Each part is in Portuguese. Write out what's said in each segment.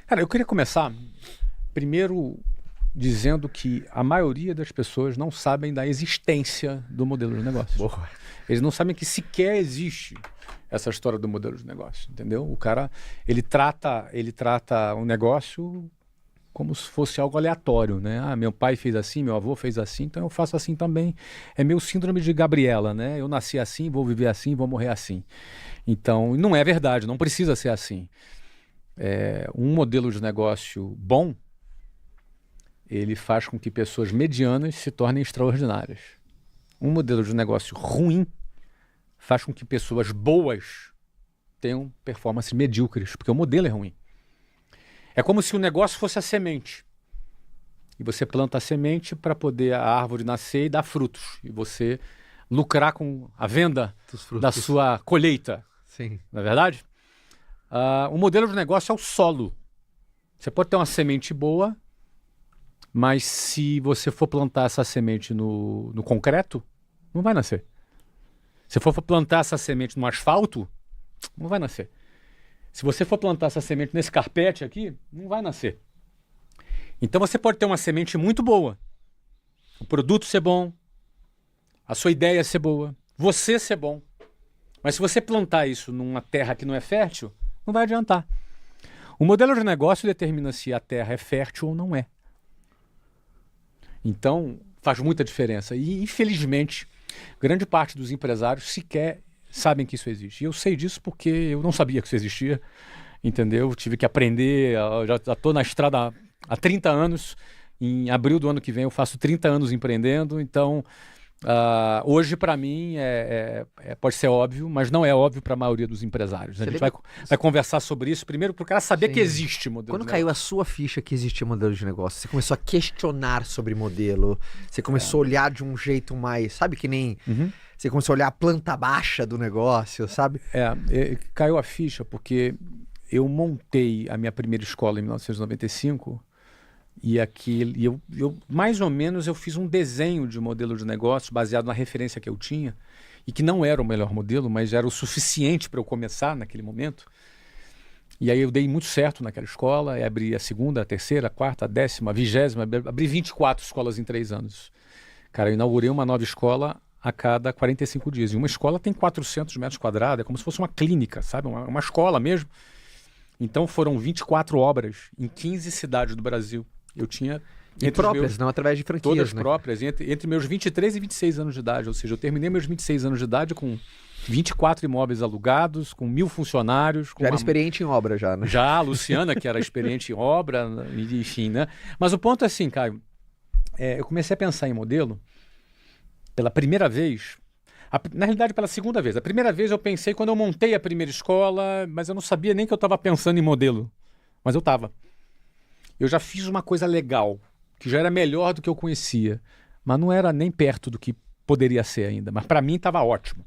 Cara, eu queria começar primeiro dizendo que a maioria das pessoas não sabem da existência do modelo de negócio. Boa. Eles não sabem que sequer existe essa história do modelo de negócio, entendeu? O cara, ele trata um negócio como se fosse algo aleatório, né? Ah, meu pai fez assim, meu avô fez assim, então eu faço assim também. É meu síndrome de Gabriela, né? Eu nasci assim, vou viver assim, vou morrer assim. Então, não é verdade, não precisa ser assim. Um modelo de negócio bom, ele faz com que pessoas medianas se tornem extraordinárias. Um modelo de negócio ruim faz com que pessoas boas tenham performances medíocres, porque o modelo é ruim. É como se o negócio fosse a semente. E você planta a semente para poder a árvore nascer e dar frutos. E você lucrar com a venda Dos frutos. da sua colheita. Sim. Não é verdade? O modelo de negócio é o solo. Você pode ter uma semente boa, mas se você for plantar essa semente no concreto, não vai nascer. Se for plantar essa semente no asfalto, não vai nascer. Se você for plantar essa semente nesse carpete aqui, não vai nascer. Então você pode ter uma semente muito boa, o produto ser bom, a sua ideia ser boa, você ser bom. Mas se você plantar isso numa terra que não é fértil, não vai adiantar. O modelo de negócio determina se a terra é fértil ou não é. Então, faz muita diferença. E, infelizmente, grande parte dos empresários sequer sabem que isso existe. E eu sei disso porque eu não sabia que isso existia, entendeu? Tive que aprender, já estou na estrada há 30 anos. Em abril do ano que vem eu faço 30 anos empreendendo, então hoje para mim pode ser óbvio, mas não é óbvio para a maioria dos empresários. A gente vai conversar sobre isso primeiro para o cara saber que existe modelo. Quando caiu a sua ficha que existia modelo de negócio, você começou a questionar sobre modelo, você começou a olhar de um jeito mais, sabe, que nem você começou a olhar a planta baixa do negócio, sabe? Caiu a ficha porque eu montei a minha primeira escola em 1995 e eu mais ou menos eu fiz um desenho de modelo de negócio baseado na referência que eu tinha e que não era o melhor modelo, mas era o suficiente para eu começar naquele momento. E aí eu dei muito certo naquela escola, e abri a segunda, a terceira, a quarta, a 10ª, a 20ª, abri 24 escolas em 3 anos. Cara, eu inaugurei uma nova escola a cada 45 dias. E uma escola tem 400 metros quadrados, é como se fosse uma clínica, sabe? Uma escola mesmo. Então foram 24 obras em 15 cidades do Brasil. Eu tinha... não através de franquias, todas né? próprias, entre meus 23 e 26 anos de idade. Ou seja, eu terminei meus 26 anos de idade com 24 imóveis alugados, com 1.000 funcionários. Já era experiente em obra já, né? Já, a Luciana, que era experiente em obra, enfim, né? Mas o ponto é assim, Caio, eu comecei a pensar em modelo pela primeira vez, na realidade pela segunda vez. A primeira vez eu pensei quando eu montei a primeira escola, mas eu não sabia nem que eu estava pensando em modelo. Mas eu estava. Eu já fiz uma coisa legal, que já era melhor do que eu conhecia, mas não era nem perto do que poderia ser ainda. Mas para mim estava ótimo.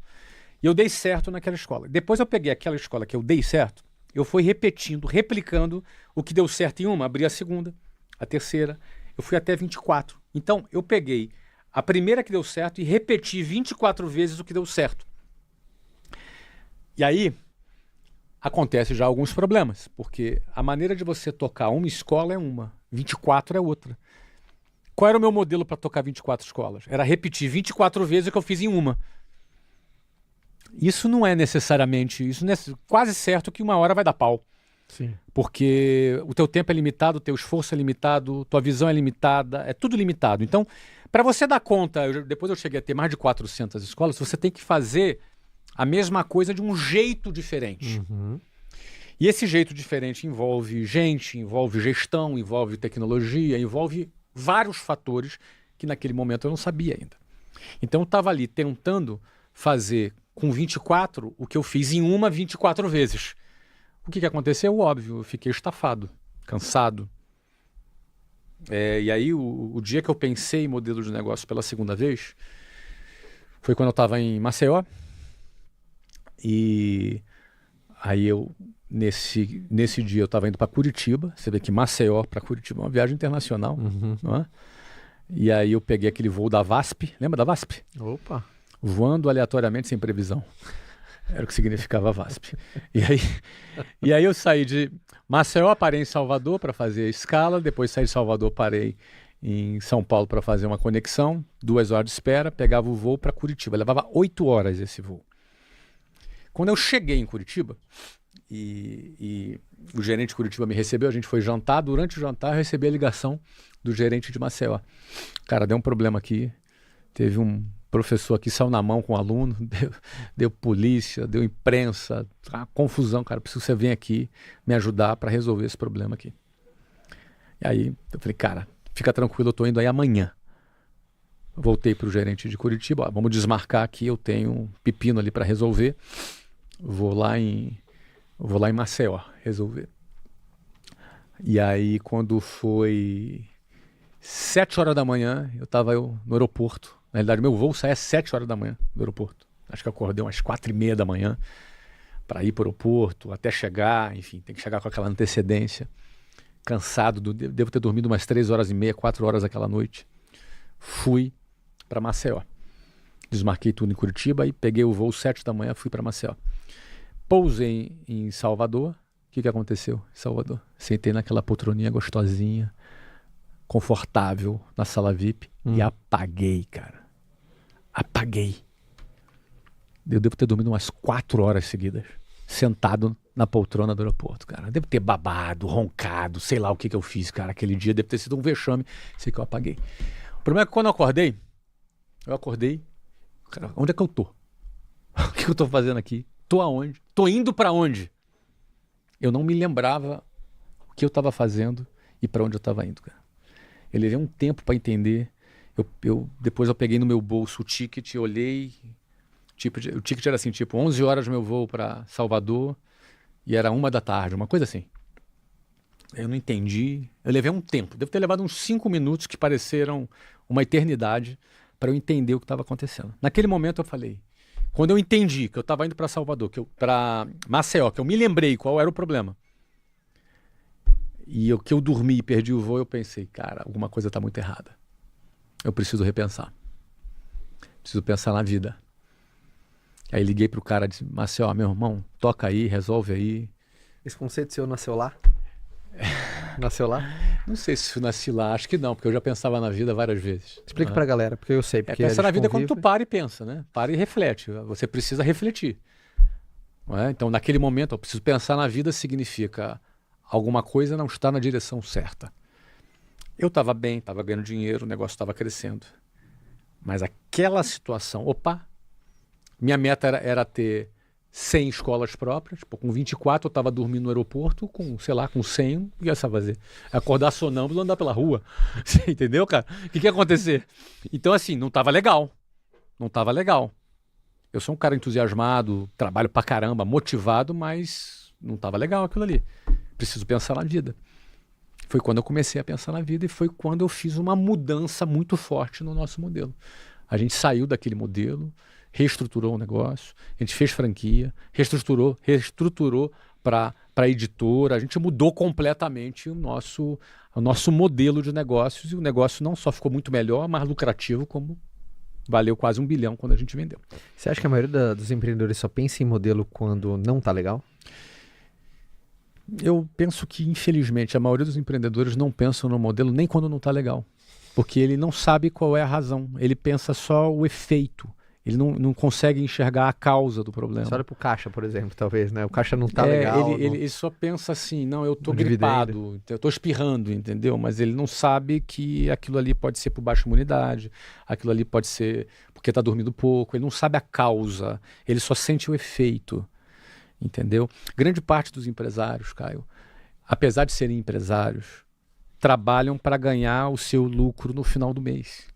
E eu dei certo naquela escola. Depois eu peguei aquela escola que eu dei certo, eu fui replicando o que deu certo em uma, abri a segunda, a terceira, eu fui até 24. Então eu peguei a primeira que deu certo e repeti 24 vezes o que deu certo. E aí acontece já alguns problemas, porque a maneira de você tocar uma escola é uma, 24 é outra. Qual era o meu modelo para tocar 24 escolas? Era repetir 24 vezes o que eu fiz em uma. Isso não é necessariamente, isso não é quase certo que uma hora vai dar pau. Sim. Porque o teu tempo é limitado, o teu esforço é limitado, tua visão é limitada, é tudo limitado. Então, para você dar conta, depois eu cheguei a ter mais de 400 escolas, você tem que fazer a mesma coisa de um jeito diferente. E esse jeito diferente envolve gente, envolve gestão, envolve tecnologia, envolve vários fatores que naquele momento eu não sabia ainda. Então eu estava ali tentando fazer com 24 o que eu fiz em uma 24 vezes. O que aconteceu? Óbvio, eu fiquei estafado, cansado. E aí o dia que eu pensei em modelo de negócio pela segunda vez foi quando eu estava em Maceió. E aí nesse dia eu estava indo para Curitiba. Você vê que Maceió para Curitiba é uma viagem internacional, não é? E aí eu peguei aquele voo da VASP, lembra da VASP? Opa! Voando aleatoriamente sem previsão. Era o que significava VASP. E aí eu saí de Maceió, parei em Salvador para fazer a escala, depois saí de Salvador, parei em São Paulo para fazer uma conexão, 2 horas de espera, pegava o voo para Curitiba. Levava 8 horas esse voo. Quando eu cheguei em Curitiba, e o gerente de Curitiba me recebeu, a gente foi jantar, durante o jantar eu recebi a ligação do gerente de Maceió. Cara, deu um problema aqui, teve um professor aqui, saiu na mão com o aluno, deu polícia, deu imprensa, uma confusão, cara, preciso que você venha aqui me ajudar para resolver esse problema aqui. E aí eu falei, cara, fica tranquilo, eu tô indo aí amanhã. Voltei pro gerente de Curitiba, ó, vamos desmarcar aqui, eu tenho um pepino ali para resolver, vou lá em Maceió resolver. E aí quando foi 7 horas da manhã, eu estava no aeroporto. Na realidade, meu voo sai às 7 horas da manhã do aeroporto. Acho que eu acordei umas 4h30 da manhã para ir para o aeroporto, até chegar, enfim, tem que chegar com aquela antecedência. Cansado, devo ter dormido umas 3h30, 4 horas aquela noite. Fui para Maceió. Desmarquei tudo em Curitiba e peguei o voo 7 da manhã, fui para Maceió. Pousei em Salvador. O que aconteceu em Salvador? Sentei naquela poltroninha gostosinha, confortável, na sala VIP e apaguei, cara. Apaguei. Eu devo ter dormido umas 4 horas seguidas, sentado na poltrona do aeroporto, cara. Devo ter babado, roncado, sei lá o que eu fiz, cara. Aquele dia deve ter sido um vexame, sei que eu apaguei. O problema é que quando eu acordei, cara, onde é que eu tô? O que eu tô fazendo aqui? Tô aonde? Tô indo pra onde? Eu não me lembrava o que eu tava fazendo e pra onde eu tava indo, cara. Eu levei um tempo pra entender. Depois eu peguei no meu bolso o ticket, olhei. O ticket era assim, tipo 11 horas meu voo pra Salvador e era 1 da tarde, uma coisa assim. Eu não entendi. Eu levei um tempo. Devo ter levado uns 5 minutos que pareceram uma eternidade para eu entender o que estava acontecendo. Naquele momento eu falei, quando eu entendi que eu estava indo para Salvador, para Maceió, que eu me lembrei qual era o problema, e que eu dormi e perdi o voo, eu pensei, cara, alguma coisa está muito errada. Eu preciso repensar. Preciso pensar na vida. Aí liguei pro cara e disse, Maceió, meu irmão, toca aí, resolve aí. Esse conceito seu nasceu lá? Nasceu lá? Não sei se eu nasci lá, acho que não, porque eu já pensava na vida várias vezes. Explica pra galera, porque eu sei. Porque pensar na vida é quando tu para e pensa, né? Para e reflete. Você precisa refletir. Não é? Então, naquele momento, eu preciso pensar na vida significa alguma coisa não está na direção certa. Eu estava bem, estava ganhando dinheiro, o negócio estava crescendo. Mas aquela situação, minha meta era ter 100 escolas próprias. Pô, com 24 eu estava dormindo no aeroporto, com 100, o que ia fazer? Acordar sonâmbulo e andar pela rua. Você entendeu, cara? O que ia acontecer? Então, assim, não estava legal. Não estava legal. Eu sou um cara entusiasmado, trabalho pra caramba, motivado, mas não estava legal aquilo ali. Preciso pensar na vida. Foi quando eu comecei a pensar na vida e foi quando eu fiz uma mudança muito forte no nosso modelo. A gente saiu daquele modelo, reestruturou o negócio, a gente fez franquia, reestruturou para a editora, a gente mudou completamente o nosso modelo de negócios e o negócio não só ficou muito melhor, mas lucrativo, como valeu quase 1 bilhão quando a gente vendeu. Você acha que a maioria dos empreendedores só pensa em modelo quando não está legal? Eu penso que, infelizmente, a maioria dos empreendedores não pensam no modelo nem quando não está legal, porque ele não sabe qual é a razão, ele pensa só o efeito. Ele não consegue enxergar a causa do problema. Você olha pro caixa, por exemplo, talvez, né? O caixa não tá legal. Ele só pensa assim, não, eu tô gripado, eu tô espirrando, entendeu? Mas ele não sabe que aquilo ali pode ser por baixa imunidade, aquilo ali pode ser porque tá dormindo pouco, ele não sabe a causa, ele só sente o efeito, entendeu? Grande parte dos empresários, Caio, apesar de serem empresários, trabalham para ganhar o seu lucro no final do mês.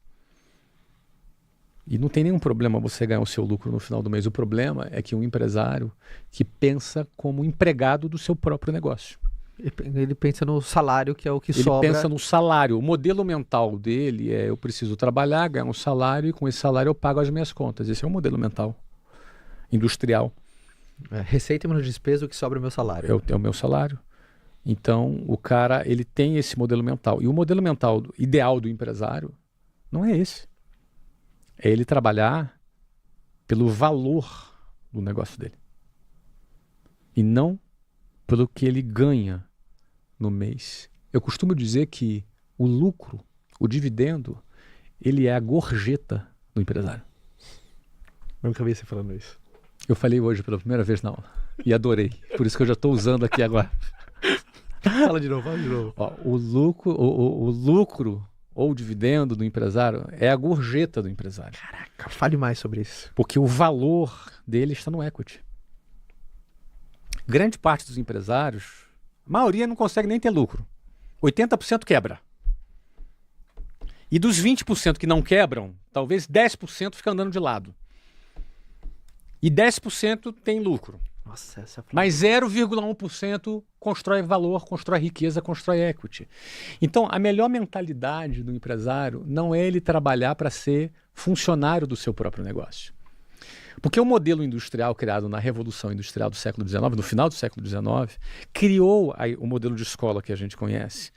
E não tem nenhum problema você ganhar o seu lucro no final do mês. O problema é que um empresário que pensa como empregado do seu próprio negócio. Ele pensa no salário, que é o que sobra. Ele pensa no salário. O modelo mental dele é: eu preciso trabalhar, ganhar um salário e com esse salário eu pago as minhas contas. Esse é o modelo mental industrial. Receita menos despesa, o que sobra é o meu salário. É o meu salário. Então, o cara, ele tem esse modelo mental. E o modelo mental ideal do empresário não é esse. É ele trabalhar pelo valor do negócio dele. E não pelo que ele ganha no mês. Eu costumo dizer que o lucro, o dividendo, ele é a gorjeta do empresário. Eu nunca vi você falando isso. Eu falei hoje pela primeira vez na aula e adorei. Por isso que eu já estou usando aqui agora. Fala de novo, fala de novo. Ó, o lucro ou o dividendo do empresário é a gorjeta do empresário. Caraca, fale mais sobre isso. Porque o valor dele está no equity. Grande parte dos empresários, a maioria não consegue nem ter lucro. 80% quebra. E dos 20% que não quebram, talvez 10% fica andando de lado. E 10% tem lucro. Nossa, essa foi... Mas 0,1% constrói valor, constrói riqueza, constrói equity. Então, a melhor mentalidade do empresário não é ele trabalhar para ser funcionário do seu próprio negócio. Porque o modelo industrial criado na Revolução Industrial do século XIX, no final do século XIX, criou o modelo de escola que a gente conhece.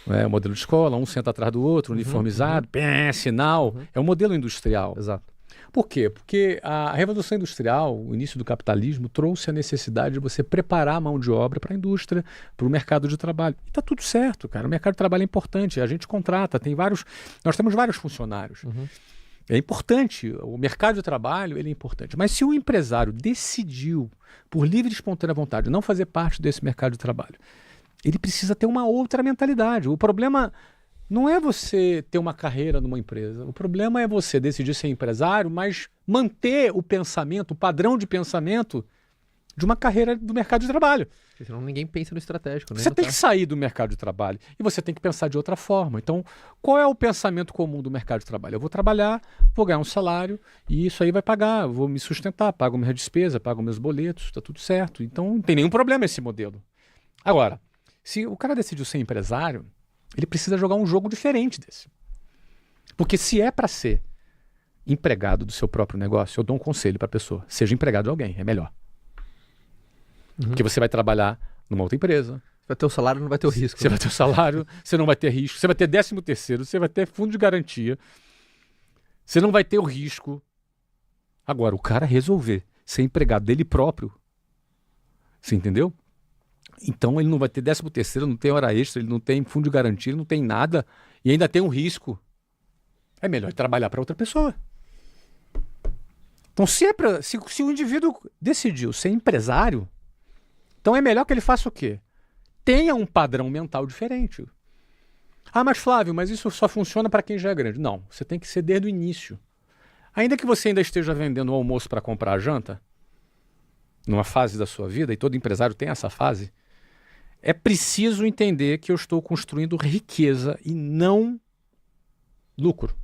O modelo de escola, um senta atrás do outro, uniformizado, sinal. É o modelo industrial. Exato. Por quê? Porque a Revolução Industrial, o início do capitalismo, trouxe a necessidade de você preparar a mão de obra para a indústria, para o mercado de trabalho. E está tudo certo, cara. O mercado de trabalho é importante, a gente contrata, nós temos vários funcionários. É importante, o mercado de trabalho ele é importante. Mas se o empresário decidiu, por livre e espontânea vontade, não fazer parte desse mercado de trabalho, ele precisa ter uma outra mentalidade. O problema não é você ter uma carreira numa empresa. O problema é você decidir ser empresário, mas manter o pensamento, o padrão de pensamento de uma carreira do mercado de trabalho. Porque senão ninguém pensa no estratégico, né? Você tem que sair do mercado de trabalho e você tem que pensar de outra forma. Então, qual é o pensamento comum do mercado de trabalho? Eu vou trabalhar, vou ganhar um salário e isso aí vai pagar, vou me sustentar, pago minha despesa, pago meus boletos, está tudo certo. Então, não tem nenhum problema esse modelo. Agora, se o cara decidiu ser empresário, ele precisa jogar um jogo diferente desse. Porque se é para ser empregado do seu próprio negócio, eu dou um conselho para a pessoa. Seja empregado de alguém, é melhor. Porque você vai trabalhar numa outra empresa. Vai ter o salário, não vai ter o risco. Você vai ter o salário, você não vai ter risco. Você vai ter 13º, você vai ter fundo de garantia. Você não vai ter o risco. Agora, o cara resolver ser empregado dele próprio, você entendeu? Então ele não vai ter 13º, não tem hora extra, ele não tem fundo de garantia, ele não tem nada e ainda tem um risco. É melhor trabalhar para outra pessoa. Então se o indivíduo decidiu ser empresário, então é melhor que ele faça o quê? Tenha um padrão mental diferente. Ah, mas Flávio, mas isso só funciona para quem já é grande. Não, você tem que ser desde o início. Ainda que você ainda esteja vendendo o almoço para comprar a janta, numa fase da sua vida, e todo empresário tem essa fase, é preciso entender que eu estou construindo riqueza e não lucro.